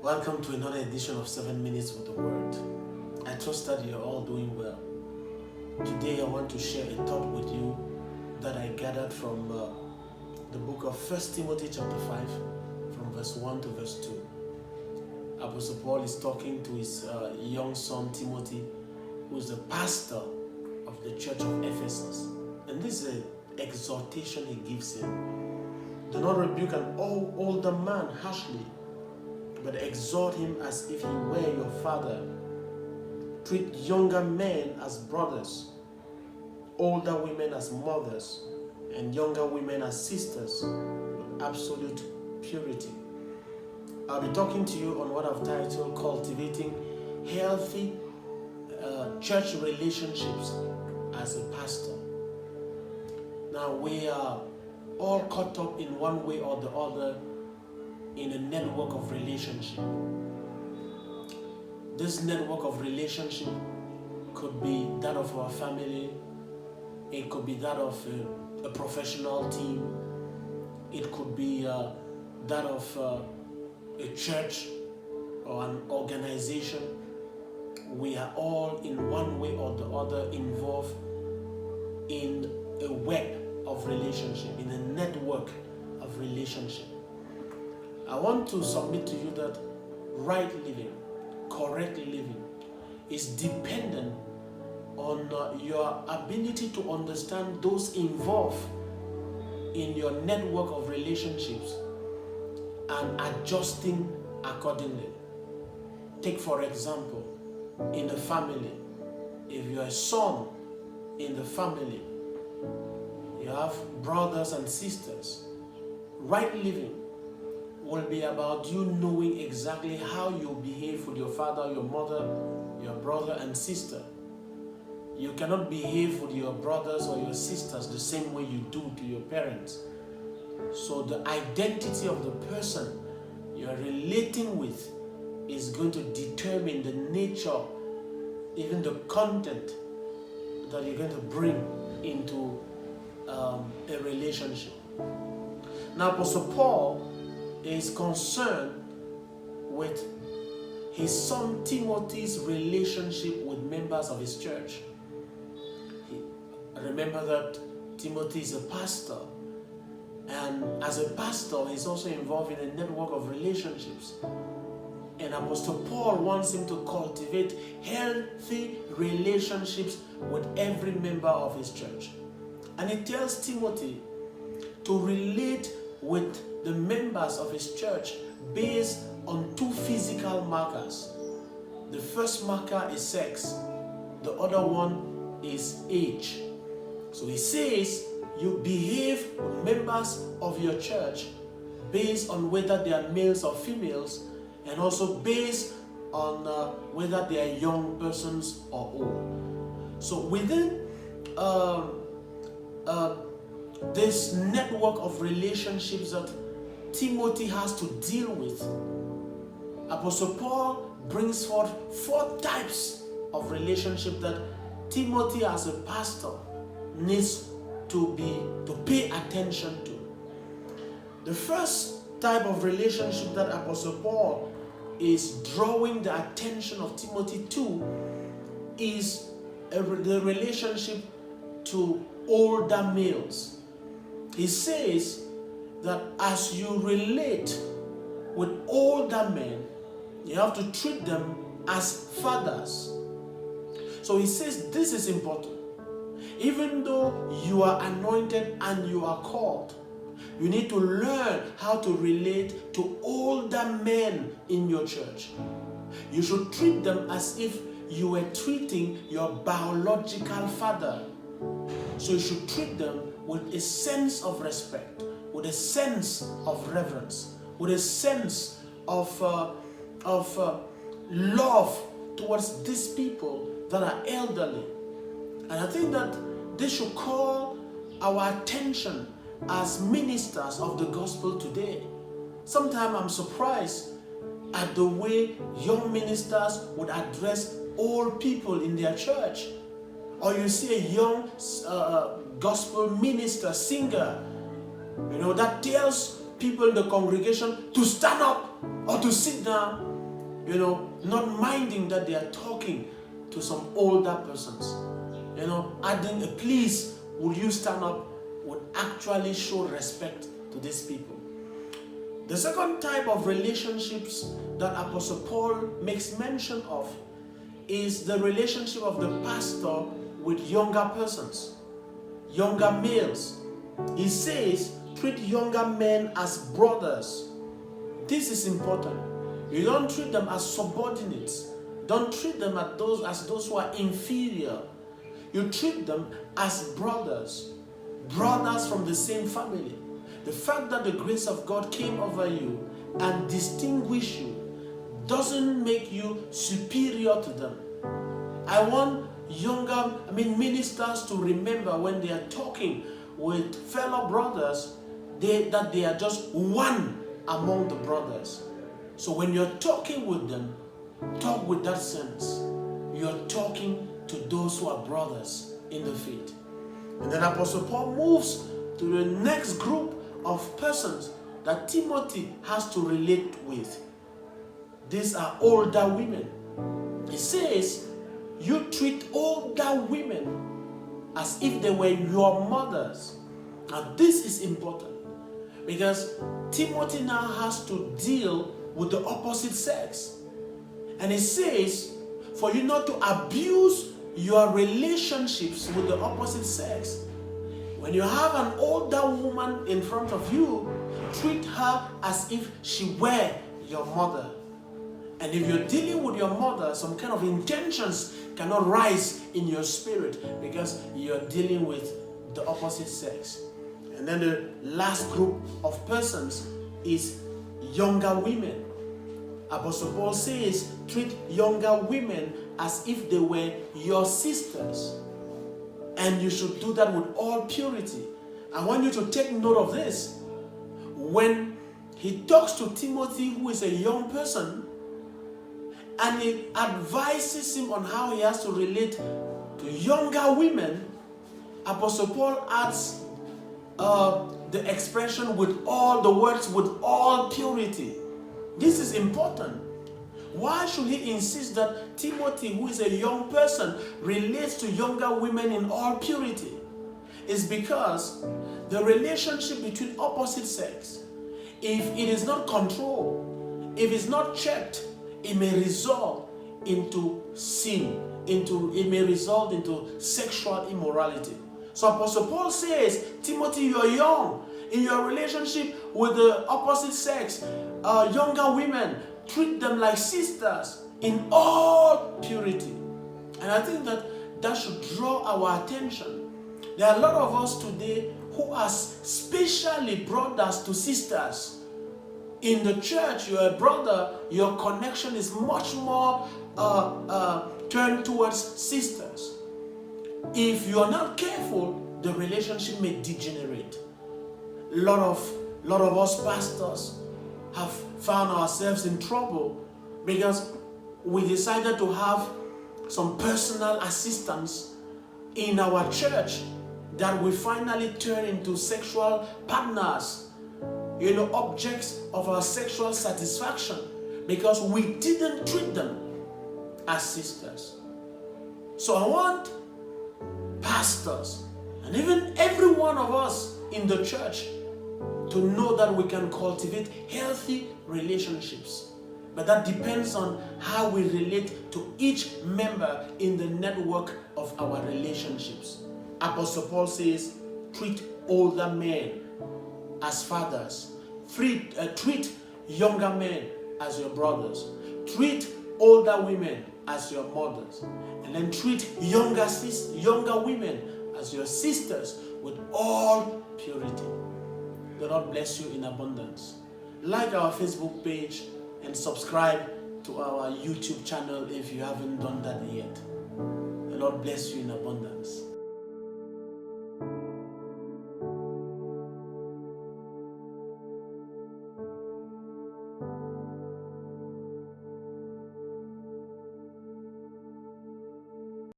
Welcome to another edition of 7 Minutes with the Word. I trust that you're all doing well. Today I want to share a thought with you that I gathered from the book of 1 Timothy chapter 5 from verse 1 to verse 2. Apostle Paul is talking to his young son Timothy, who is the pastor of the church of Ephesus. And this is an exhortation he gives him. Do not rebuke an older man harshly, but exhort him as if he were your father. Treat younger men as brothers, older women as mothers, and younger women as sisters with absolute purity. I'll be talking to you on what I've titled Cultivating Healthy Church Relationships as a Pastor. Now, we are all caught up in one way or the other in a network of relationship. This network of relationship could be that of our family, it could be that of a professional team, it could be that of a church or an organization. We are all in one way or the other involved in a web of relationship, in a network of relationship. I want to submit to you that right living, correct living, is dependent on your ability to understand those involved in your network of relationships and adjusting accordingly. Take, for example, in the family, if you're a son in the family, you have brothers and sisters. Right living will be about you knowing exactly how you behave with your father, your mother, your brother and sister. You cannot behave with your brothers or your sisters the same way you do to your parents. So the identity of the person you are relating with is going to determine the nature, even the content that you're going to bring into a relationship. Now, Apostle Paul is concerned with his son Timothy's relationship with members of his church. Remember that Timothy is a pastor, and as a pastor he's also involved in a network of relationships. And Apostle Paul wants him to cultivate healthy relationships with every member of his church. And he tells Timothy to relate with the members of his church based on two physical markers. The first marker is sex, the other one is age. So he says you behave with members of your church based on whether they are males or females, and also based on whether they are young persons or old. So within this network of relationships that Timothy has to deal with, Apostle Paul brings forth 4 types of relationship that Timothy as a pastor needs to pay attention to. The first type of relationship that Apostle Paul is drawing the attention of Timothy to is the relationship to older males. He says that as you relate with older men, you have to treat them as fathers. So he says this is important. Even though you are anointed and you are called, you need to learn how to relate to older men in your church. You should treat them as if you were treating your biological father. So you should treat them with a sense of respect, with a sense of reverence, with a sense of love towards these people that are elderly. And I think that this should call our attention as ministers of the gospel today. Sometimes I'm surprised at the way young ministers would address old people in their church. Or you see a young gospel minister, singer, that tells people in the congregation to stand up or to sit down. not minding that they are talking to some older persons. Adding a please, would you stand up, would actually show respect to these people. The second type of relationships that Apostle Paul makes mention of is the relationship of the pastor with younger persons, younger males. He says, treat younger men as brothers. This is important. You don't treat them as subordinates. Don't treat them as those who are inferior. You treat them as brothers, brothers from the same family. The fact that the grace of God came over you and distinguished you doesn't make you superior to them. I want ministers to remember when they are talking with fellow brothers that they are just one among the brothers. So when you're talking with them, talk with that sense. You're talking to those who are brothers in the faith. And then Apostle Paul moves to the next group of persons that Timothy has to relate with. These are older women. He says, you treat older women as if they were your mothers. Now this is important because Timothy now has to deal with the opposite sex. And he says, for you not to abuse your relationships with the opposite sex. When you have an older woman in front of you, treat her as if she were your mother. And if you're dealing with your mother, some kind of intentions cannot rise in your spirit because you're dealing with the opposite sex. And then the last group of persons is younger women. Apostle Paul says, treat younger women as if they were your sisters. And you should do that with all purity. I want you to take note of this. When he talks to Timothy, who is a young person, and he advises him on how he has to relate to younger women, Apostle Paul adds the expression with all the words, with all purity. This is important. Why should he insist that Timothy, who is a young person, relates to younger women in all purity? It's because the relationship between opposite sex, if it is not controlled, if it's not checked, it may result into sin, it may result into sexual immorality. So Apostle Paul says, Timothy, you're young. In your relationship with the opposite sex, younger women, treat them like sisters in all purity. And I think that should draw our attention. There are a lot of us today who are spatially brothers to sisters. In the church, you're a brother, your connection is much more turned towards sisters. If you're not careful, the relationship may degenerate. A lot of us pastors have found ourselves in trouble because we decided to have some personal assistants in our church that we finally turn into sexual partners, objects of our sexual satisfaction, because we didn't treat them as sisters. So I want pastors and even every one of us in the church to know that we can cultivate healthy relationships. But that depends on how we relate to each member in the network of our relationships. Apostle Paul says, treat older men as fathers. Treat younger men as your brothers. Treat older women as your mothers. And then treat younger women as your sisters with all purity. The Lord bless you in abundance. Like our Facebook page and subscribe to our YouTube channel if you haven't done that yet. The Lord bless you in abundance.